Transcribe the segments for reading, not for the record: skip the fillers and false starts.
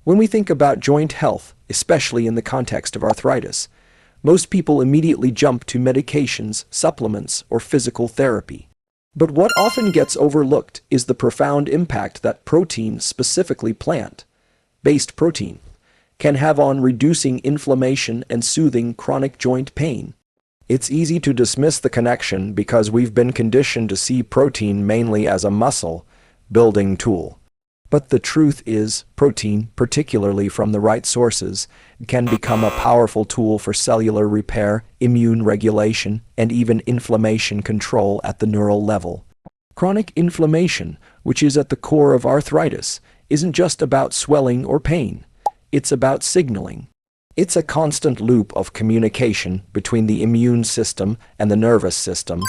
When we think about joint health, especially in the context of arthritis, most people immediately jump to medications, supplements, or physical therapy. But what often gets overlooked is the profound impact that protein, specifically plant-based protein, can have on reducing inflammation and soothing chronic joint pain. It's easy to dismiss the connection because we've been conditioned to see protein mainly as a muscle-building tool. But the truth is, protein, particularly from the right sources, can become a powerful tool for cellular repair, immune regulation, and even inflammation control at the neural level. Chronic inflammation, which is at the core of arthritis, isn't just about swelling or pain. It's about signaling. It's a constant loop of communication between the immune system and the nervous system,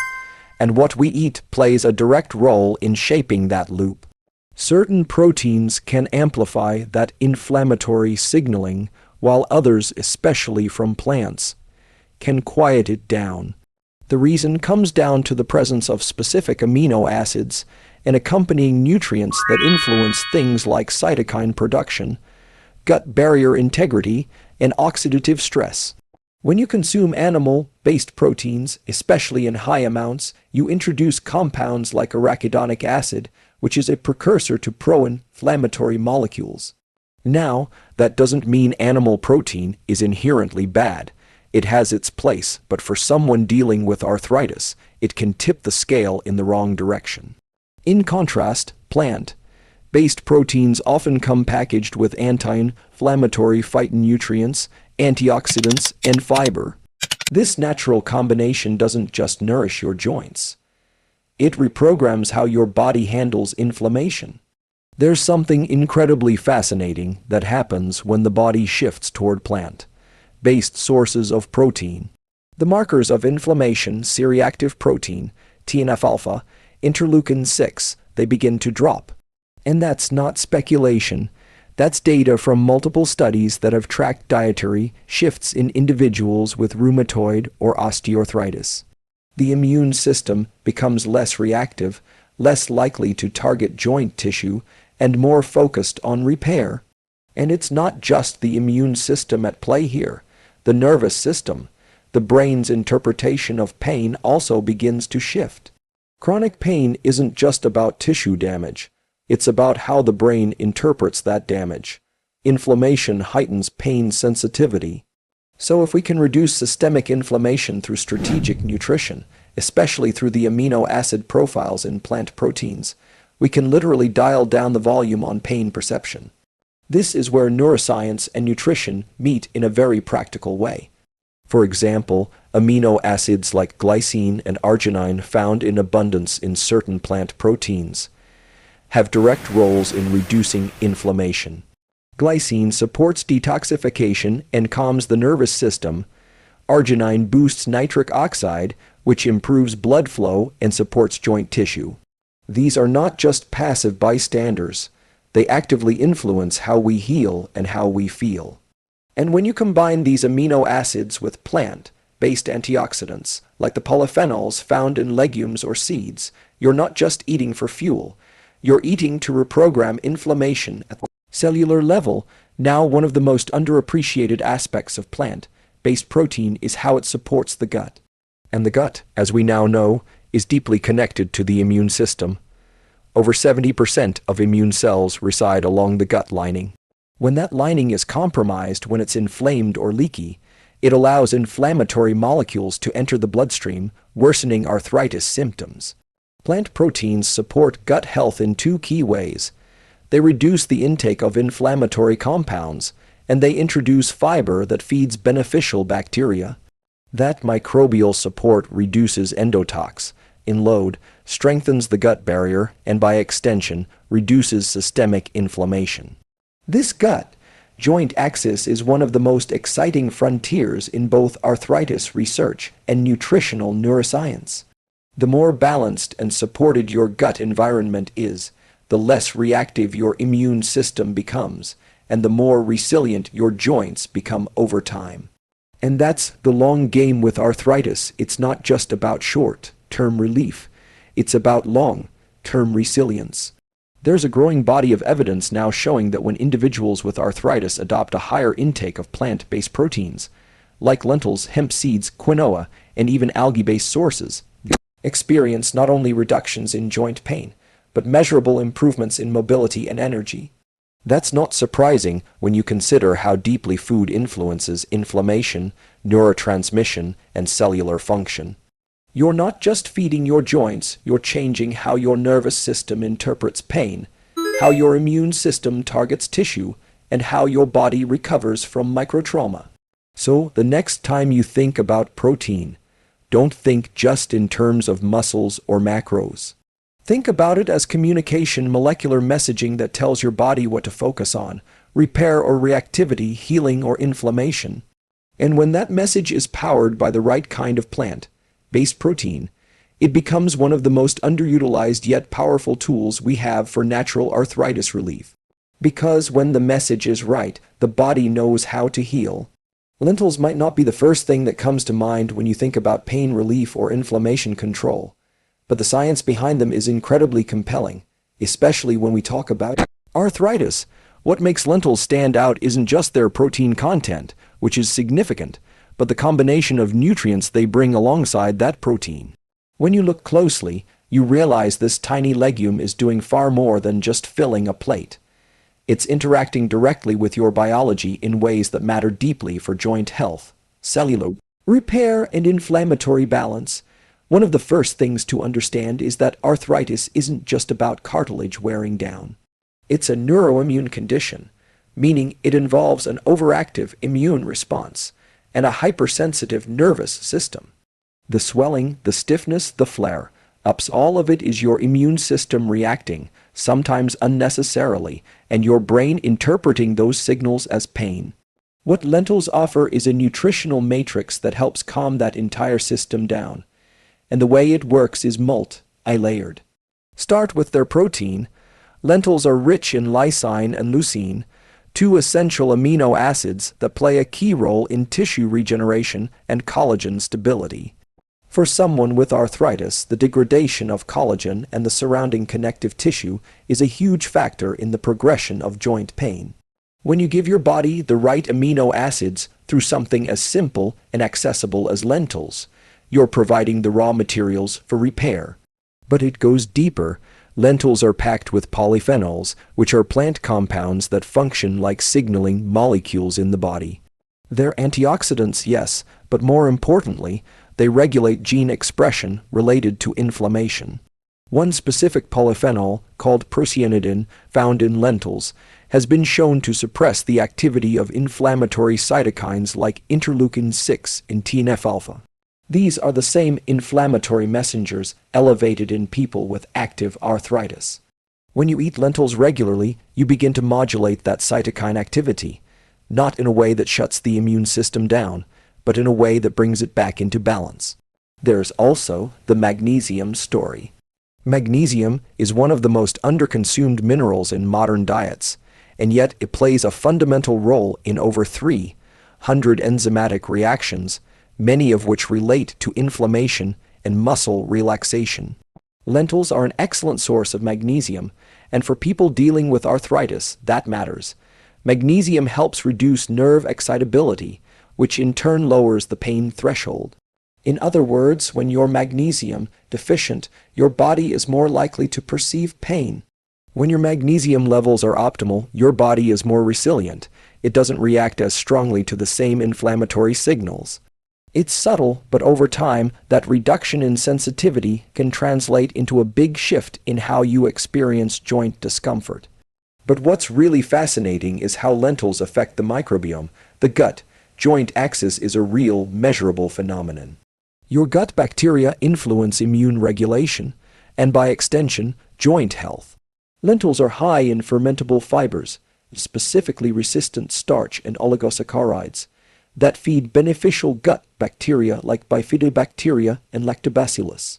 and what we eat plays a direct role in shaping that loop. Certain proteins can amplify that inflammatory signaling, while others, especially from plants, can quiet it down. The reason comes down to the presence of specific amino acids and accompanying nutrients that influence things like cytokine production, gut barrier integrity, and oxidative stress. When you consume animal-based proteins, especially in high amounts, you introduce compounds like arachidonic acid, which is a precursor to pro-inflammatory molecules. Now, that doesn't mean animal protein is inherently bad. It has its place, but for someone dealing with arthritis, it can tip the scale in the wrong direction. In contrast, plant-based proteins often come packaged with anti-inflammatory phytonutrients, antioxidants, and fiber. This natural combination doesn't just nourish your joints. It reprograms how your body handles inflammation. There's something incredibly fascinating that happens when the body shifts toward plant-based sources of protein. The markers of inflammation, C-reactive protein, TNF-alpha, interleukin-6, they begin to drop. And that's not speculation. That's data from multiple studies that have tracked dietary shifts in individuals with rheumatoid or osteoarthritis. The immune system becomes less reactive, less likely to target joint tissue, and more focused on repair. And it's not just the immune system at play here. The nervous system, the brain's interpretation of pain, also begins to shift. Chronic pain isn't just about tissue damage. It's about how the brain interprets that damage. Inflammation heightens pain sensitivity. So if we can reduce systemic inflammation through strategic nutrition, especially through the amino acid profiles in plant proteins, we can literally dial down the volume on pain perception. This is where neuroscience and nutrition meet in a very practical way. For example, amino acids like glycine and arginine, found in abundance in certain plant proteins, have direct roles in reducing inflammation. Glycine supports detoxification and calms the nervous system. Arginine boosts nitric oxide, which improves blood flow and supports joint tissue. These are not just passive bystanders. They actively influence how we heal and how we feel. And when you combine these amino acids with plant-based antioxidants, like the polyphenols found in legumes or seeds, you're not just eating for fuel. You're eating to reprogram inflammation at the cellular level. Now, one of the most underappreciated aspects of plant-based protein is how it supports the gut. And the gut, as we now know, is deeply connected to the immune system. Over 70% of immune cells reside along the gut lining. When that lining is compromised, when it's inflamed or leaky, it allows inflammatory molecules to enter the bloodstream, worsening arthritis symptoms. Plant proteins support gut health in two key ways. They reduce the intake of inflammatory compounds, and they introduce fiber that feeds beneficial bacteria. That microbial support reduces endotox, load, strengthens the gut barrier, and by extension, reduces systemic inflammation. This gut-joint axis is one of the most exciting frontiers in both arthritis research and nutritional neuroscience. The more balanced and supported your gut environment is, the less reactive your immune system becomes, and the more resilient your joints become over time. And that's the long game with arthritis. It's not just about short-term relief. It's about long-term resilience. There's a growing body of evidence now showing that when individuals with arthritis adopt a higher intake of plant-based proteins, like lentils, hemp seeds, quinoa, and even algae-based sources, they experience not only reductions in joint pain, but measurable improvements in mobility and energy. That's not surprising when you consider how deeply food influences inflammation, neurotransmission, and cellular function. You're not just feeding your joints, you're changing how your nervous system interprets pain, how your immune system targets tissue, and how your body recovers from microtrauma. So, the next time you think about protein, don't think just in terms of muscles or macros. Think about it as communication, molecular messaging that tells your body what to focus on, repair or reactivity, healing or inflammation. And when that message is powered by the right kind of plant-based protein, it becomes one of the most underutilized yet powerful tools we have for natural arthritis relief. Because when the message is right, the body knows how to heal. Lentils might not be the first thing that comes to mind when you think about pain relief or inflammation control, but the science behind them is incredibly compelling, especially when we talk about arthritis. What makes lentils stand out isn't just their protein content, which is significant, but the combination of nutrients they bring alongside that protein. When you look closely, you realize this tiny legume is doing far more than just filling a plate. It's interacting directly with your biology in ways that matter deeply for joint health, cellular repair, and inflammatory balance. One of the first things to understand is that arthritis isn't just about cartilage wearing down. It's a neuroimmune condition, meaning it involves an overactive immune response and a hypersensitive nervous system. The swelling, the stiffness, the flare-ups, all of it is your immune system reacting, sometimes unnecessarily, and your brain interpreting those signals as pain. What lentils offer is a nutritional matrix that helps calm that entire system down. And the way it works is multi-layered. Start with their protein. Lentils are rich in lysine and leucine, two essential amino acids that play a key role in tissue regeneration and collagen stability. For someone with arthritis, the degradation of collagen and the surrounding connective tissue is a huge factor in the progression of joint pain. When you give your body the right amino acids through something as simple and accessible as lentils, you're providing the raw materials for repair. But it goes deeper. Lentils are packed with polyphenols, which are plant compounds that function like signaling molecules in the body. They're antioxidants, yes, but more importantly, they regulate gene expression related to inflammation. One specific polyphenol, called procyanidin, found in lentils, has been shown to suppress the activity of inflammatory cytokines like interleukin-6 and TNF-alpha. These are the same inflammatory messengers elevated in people with active arthritis. When you eat lentils regularly, you begin to modulate that cytokine activity, not in a way that shuts the immune system down, but in a way that brings it back into balance. There's also the magnesium story. Magnesium is one of the most underconsumed minerals in modern diets, and yet it plays a fundamental role in over 300 enzymatic reactions, many of which relate to inflammation and muscle relaxation. Lentils are an excellent source of magnesium, and for people dealing with arthritis, that matters. Magnesium helps reduce nerve excitability, which in turn lowers the pain threshold. In other words, when you're magnesium deficient, your body is more likely to perceive pain. When your magnesium levels are optimal, your body is more resilient. It doesn't react as strongly to the same inflammatory signals. It's subtle, but over time, that reduction in sensitivity can translate into a big shift in how you experience joint discomfort. But what's really fascinating is how lentils affect the microbiome. The gut-joint axis is a real, measurable phenomenon. Your gut bacteria influence immune regulation, and by extension, joint health. Lentils are high in fermentable fibers, specifically resistant starch and oligosaccharides, that feed beneficial gut bacteria like bifidobacteria and lactobacillus.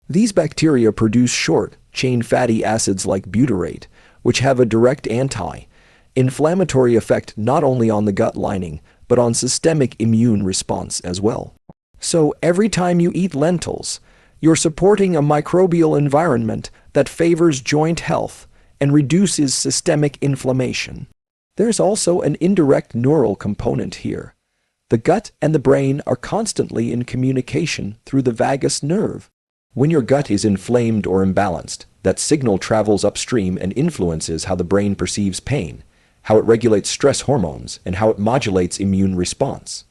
These bacteria produce short-chain fatty acids like butyrate, which have a direct anti-inflammatory effect not only on the gut lining, but on systemic immune response as well. So every time you eat lentils, you're supporting a microbial environment that favors joint health and reduces systemic inflammation. There's also an indirect neural component here. The gut and the brain are constantly in communication through the vagus nerve. When your gut is inflamed or imbalanced, that signal travels upstream and influences how the brain perceives pain, how it regulates stress hormones, and how it modulates immune response.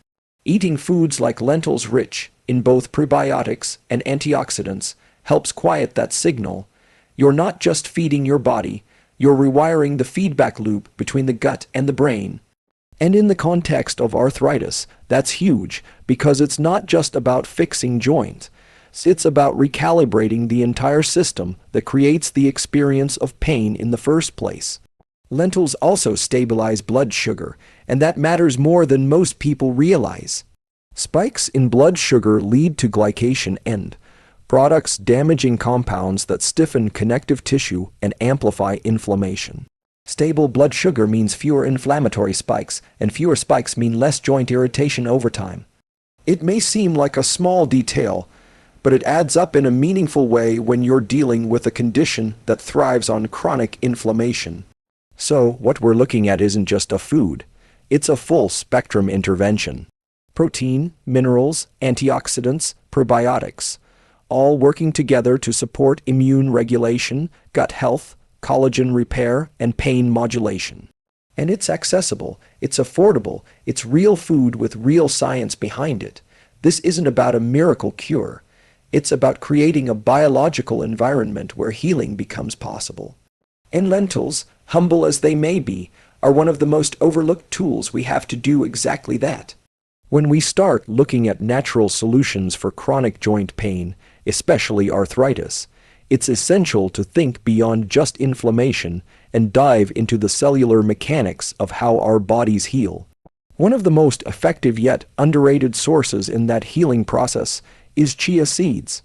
Eating foods like lentils rich in both prebiotics and antioxidants helps quiet that signal. You're not just feeding your body, you're rewiring the feedback loop between the gut and the brain. And in the context of arthritis, that's huge because it's not just about fixing joints. It's about recalibrating the entire system that creates the experience of pain in the first place. Lentils also stabilize blood sugar, and that matters more than most people realize. Spikes in blood sugar lead to glycation end products, damaging compounds that stiffen connective tissue and amplify inflammation. Stable blood sugar means fewer inflammatory spikes, and fewer spikes mean less joint irritation over time. It may seem like a small detail, but it adds up in a meaningful way when you're dealing with a condition that thrives on chronic inflammation. So, what we're looking at isn't just a food, it's a full-spectrum intervention. Protein, minerals, antioxidants, probiotics, all working together to support immune regulation, gut health, collagen repair, and pain modulation. And it's accessible, it's affordable, it's real food with real science behind it. This isn't about a miracle cure. It's about creating a biological environment where healing becomes possible. And lentils, humble as they may be, are one of the most overlooked tools we have to do exactly that. When we start looking at natural solutions for chronic joint pain, especially arthritis, it's essential to think beyond just inflammation and dive into the cellular mechanics of how our bodies heal. One of the most effective yet underrated sources in that healing process is chia seeds.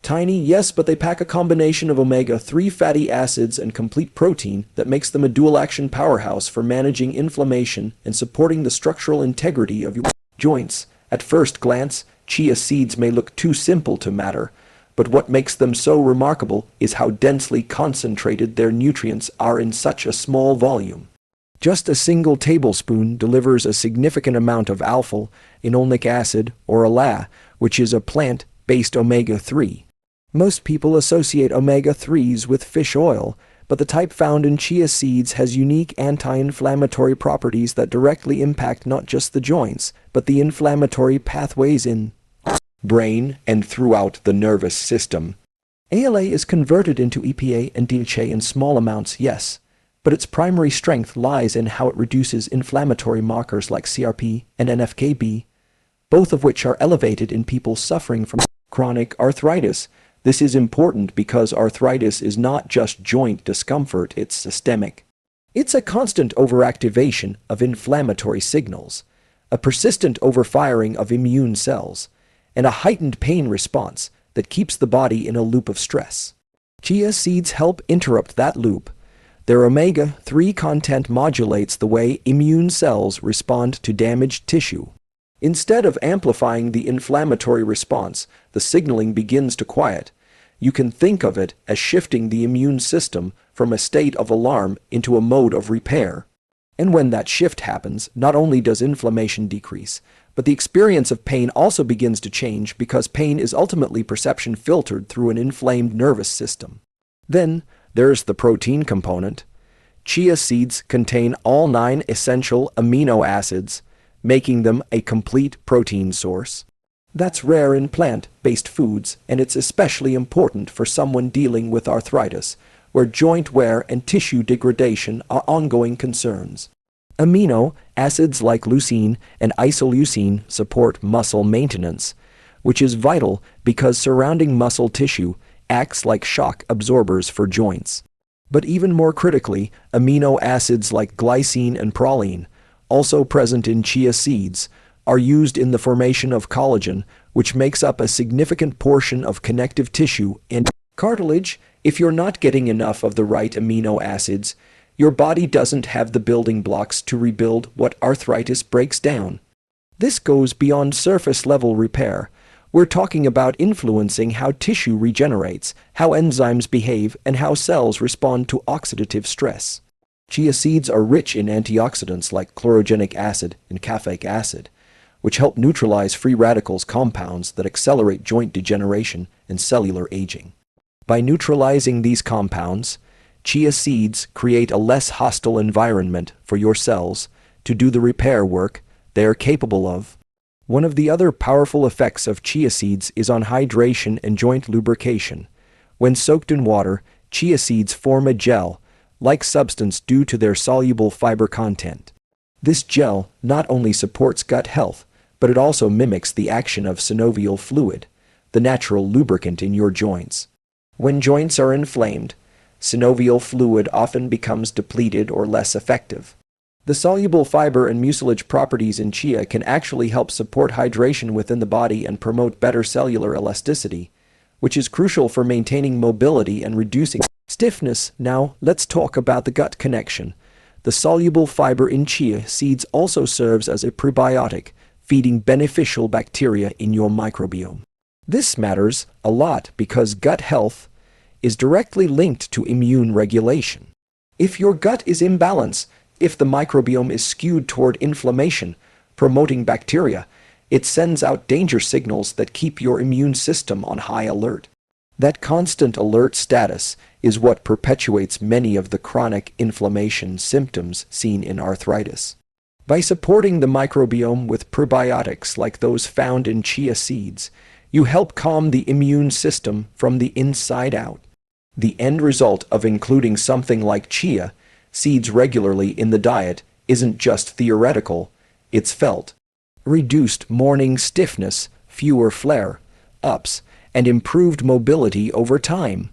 Tiny, yes, but they pack a combination of omega-3 fatty acids and complete protein that makes them a dual-action powerhouse for managing inflammation and supporting the structural integrity of your joints. At first glance, chia seeds may look too simple to matter, but what makes them so remarkable is how densely concentrated their nutrients are in such a small volume. Just a single tablespoon delivers a significant amount of alpha-linolenic acid, or ALA, which is a plant-based omega-3. Most people associate omega-3s with fish oil, but the type found in chia seeds has unique anti-inflammatory properties that directly impact not just the joints, but the inflammatory pathways in brain and throughout the nervous system. ALA is converted into EPA and DHA in small amounts, yes, but its primary strength lies in how it reduces inflammatory markers like CRP and NF-κB, both of which are elevated in people suffering from chronic arthritis. This is important because arthritis is not just joint discomfort, it's systemic. It's a constant overactivation of inflammatory signals, a persistent overfiring of immune cells, and a heightened pain response that keeps the body in a loop of stress. Chia seeds help interrupt that loop. Their omega-3 content modulates the way immune cells respond to damaged tissue. Instead of amplifying the inflammatory response, the signaling begins to quiet. You can think of it as shifting the immune system from a state of alarm into a mode of repair. And when that shift happens, not only does inflammation decrease, but the experience of pain also begins to change because pain is ultimately perception filtered through an inflamed nervous system. Then, there's the protein component. Chia seeds contain all 9 essential amino acids, making them a complete protein source. That's rare in plant-based foods, and it's especially important for someone dealing with arthritis, where joint wear and tissue degradation are ongoing concerns. Amino acids like leucine and isoleucine support muscle maintenance, which is vital because surrounding muscle tissue acts like shock absorbers for joints. But even more critically, amino acids like glycine and proline, also present in chia seeds, are used in the formation of collagen, which makes up a significant portion of connective tissue and cartilage. If you're not getting enough of the right amino acids, your body doesn't have the building blocks to rebuild what arthritis breaks down. This goes beyond surface-level repair. We're talking about influencing how tissue regenerates, how enzymes behave, and how cells respond to oxidative stress. Chia seeds are rich in antioxidants like chlorogenic acid and caffeic acid, which help neutralize free radicals compounds that accelerate joint degeneration and cellular aging. By neutralizing these compounds, chia seeds create a less hostile environment for your cells to do the repair work they are capable of. One of the other powerful effects of chia seeds is on hydration and joint lubrication. When soaked in water, chia seeds form a gel-like substance due to their soluble fiber content. This gel not only supports gut health, but it also mimics the action of synovial fluid, the natural lubricant in your joints. When joints are inflamed, synovial fluid often becomes depleted or less effective. The soluble fiber and mucilage properties in chia can actually help support hydration within the body and promote better cellular elasticity, which is crucial for maintaining mobility and reducing stiffness. Now, let's talk about the gut connection. The soluble fiber in chia seeds also serves as a prebiotic, feeding beneficial bacteria in your microbiome. This matters a lot because gut health is directly linked to immune regulation. If your gut is imbalanced, if the microbiome is skewed toward inflammation, promoting bacteria, it sends out danger signals that keep your immune system on high alert. That constant alert status is what perpetuates many of the chronic inflammation symptoms seen in arthritis. By supporting the microbiome with prebiotics like those found in chia seeds, you help calm the immune system from the inside out. The end result of including something like chia seeds regularly in the diet isn't just theoretical, it's felt. Reduced morning stiffness, fewer flare-ups, and improved mobility over time.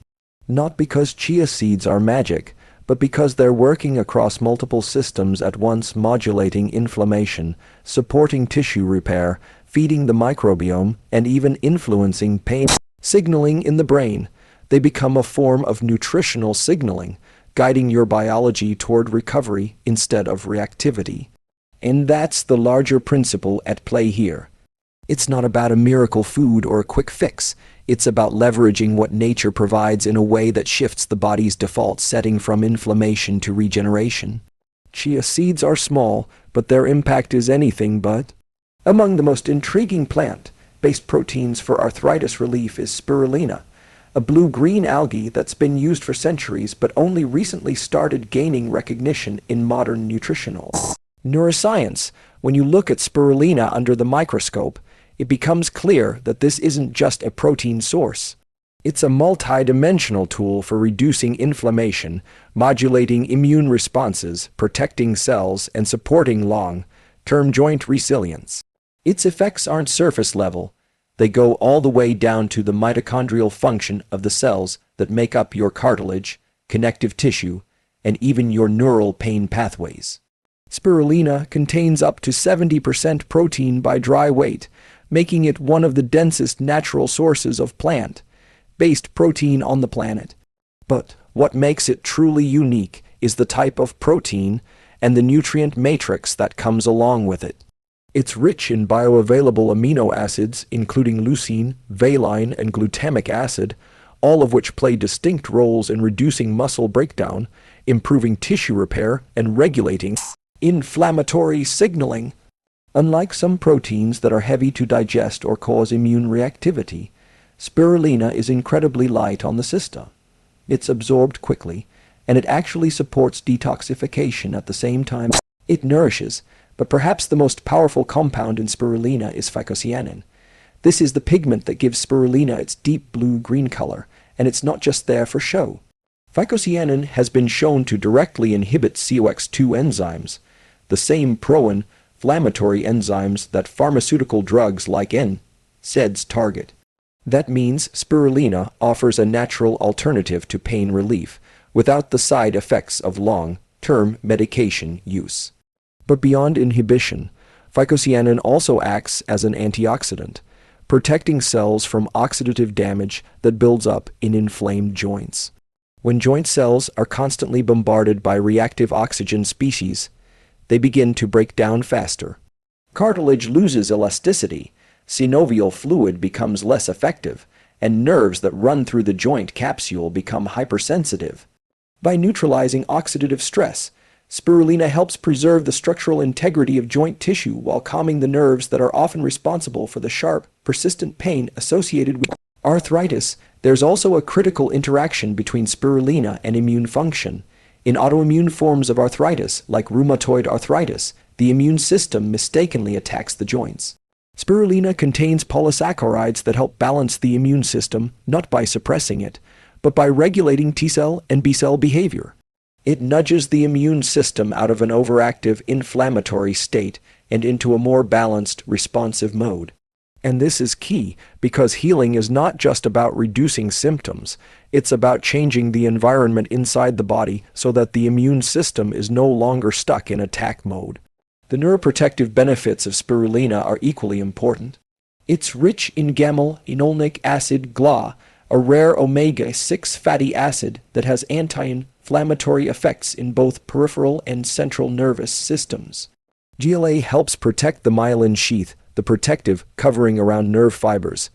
Not because chia seeds are magic, but because they're working across multiple systems at once, modulating inflammation, supporting tissue repair, feeding the microbiome, and even influencing pain signaling in the brain. They become a form of nutritional signaling, guiding your biology toward recovery instead of reactivity. And that's the larger principle at play here. It's not about a miracle food or a quick fix. It's about leveraging what nature provides in a way that shifts the body's default setting from inflammation to regeneration. Chia seeds are small, but their impact is anything but. Among the most intriguing plant-based proteins for arthritis relief is spirulina, a blue-green algae that's been used for centuries but only recently started gaining recognition in modern nutritional neuroscience. When you look at spirulina under the microscope, it becomes clear that this isn't just a protein source. It's a multi-dimensional tool for reducing inflammation, modulating immune responses, protecting cells, and supporting long-term joint resilience. Its effects aren't surface level. They go all the way down to the mitochondrial function of the cells that make up your cartilage, connective tissue, and even your neural pain pathways. Spirulina contains up to 70% protein by dry weight, making it one of the densest natural sources of plant-based protein on the planet. But what makes it truly unique is the type of protein and the nutrient matrix that comes along with it. It's rich in bioavailable amino acids, including leucine, valine, and glutamic acid, all of which play distinct roles in reducing muscle breakdown, improving tissue repair, and regulating inflammatory signaling. Unlike some proteins that are heavy to digest or cause immune reactivity, spirulina is incredibly light on the system. It's absorbed quickly, and it actually supports detoxification at the same time it nourishes. But perhaps the most powerful compound in spirulina is phycocyanin. This is the pigment that gives spirulina its deep blue-green color, and it's not just there for show. Phycocyanin has been shown to directly inhibit COX-2 enzymes, the same pro-inflammatory enzymes that pharmaceutical drugs like NSAIDs target. That means spirulina offers a natural alternative to pain relief, without the side effects of long-term medication use. But beyond inhibition, phycocyanin also acts as an antioxidant, protecting cells from oxidative damage that builds up in inflamed joints. When joint cells are constantly bombarded by reactive oxygen species, they begin to break down faster. Cartilage loses elasticity, synovial fluid becomes less effective, and nerves that run through the joint capsule become hypersensitive. By neutralizing oxidative stress, spirulina helps preserve the structural integrity of joint tissue while calming the nerves that are often responsible for the sharp, persistent pain associated with arthritis. There's also a critical interaction between spirulina and immune function. In autoimmune forms of arthritis, like rheumatoid arthritis, the immune system mistakenly attacks the joints. Spirulina contains polysaccharides that help balance the immune system, not by suppressing it, but by regulating T-cell and B-cell behavior. It nudges the immune system out of an overactive inflammatory state and into a more balanced, responsive mode. And this is key because healing is not just about reducing symptoms, it's about changing the environment inside the body so that the immune system is no longer stuck in attack mode. The neuroprotective benefits of spirulina are equally important. It's rich in gamma-enolinic acid GLA, a rare omega-6 fatty acid that has anti-inflammatory effects in both peripheral and central nervous systems. GLA helps protect the myelin sheath, the protective covering around nerve fibers,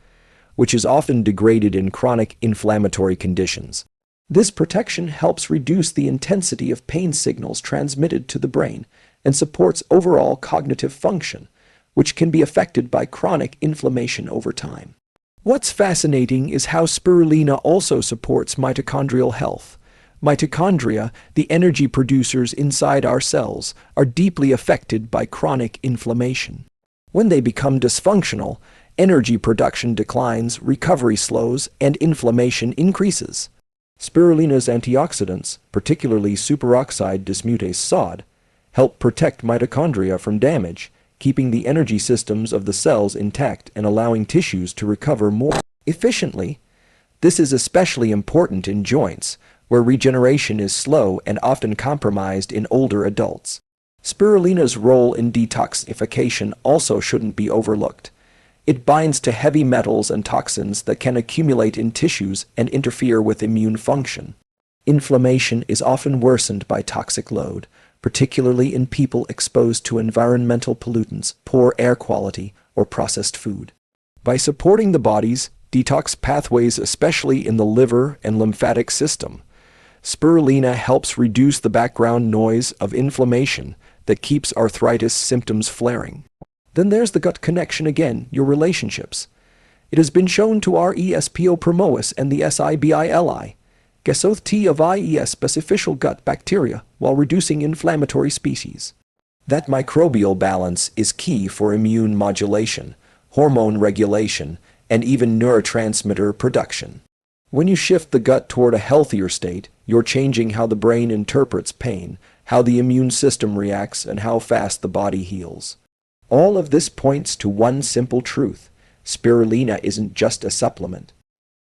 which is often degraded in chronic inflammatory conditions. This protection helps reduce the intensity of pain signals transmitted to the brain and supports overall cognitive function, which can be affected by chronic inflammation over time. What's fascinating is how spirulina also supports mitochondrial health. Mitochondria, the energy producers inside our cells, are deeply affected by chronic inflammation. When they become dysfunctional, energy production declines, recovery slows, and inflammation increases. Spirulina's antioxidants, particularly superoxide dismutase SOD, help protect mitochondria from damage, keeping the energy systems of the cells intact and allowing tissues to recover more efficiently. This is especially important in joints, where regeneration is slow and often compromised in older adults. Spirulina's role in detoxification also shouldn't be overlooked. It binds to heavy metals and toxins that can accumulate in tissues and interfere with immune function. Inflammation is often worsened by toxic load, particularly in people exposed to environmental pollutants, poor air quality, or processed food. By supporting the body's detox pathways, especially in the liver and lymphatic system, spirulina helps reduce the background noise of inflammation that keeps arthritis symptoms flaring. Then there's the gut connection again, your relationships. It has been shown to respo promois and the SIBILI, Soothe T of IES beneficial gut bacteria while reducing inflammatory species. That microbial balance is key for immune modulation, hormone regulation, and even neurotransmitter production. When you shift the gut toward a healthier state, you're changing how the brain interprets pain, how the immune system reacts, and how fast the body heals. All of this points to one simple truth: spirulina isn't just a supplement.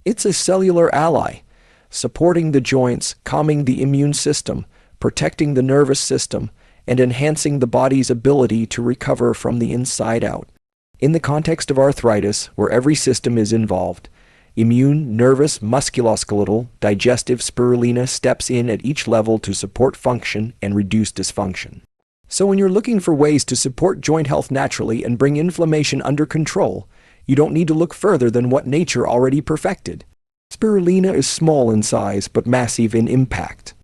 It's a cellular ally, supporting the joints, calming the immune system, protecting the nervous system, and enhancing the body's ability to recover from the inside out. In the context of arthritis, where every system is involved, immune, nervous, musculoskeletal, digestive, spirulina steps in at each level to support function and reduce dysfunction. So when you're looking for ways to support joint health naturally and bring inflammation under control, you don't need to look further than what nature already perfected. Spirulina is small in size but massive in impact.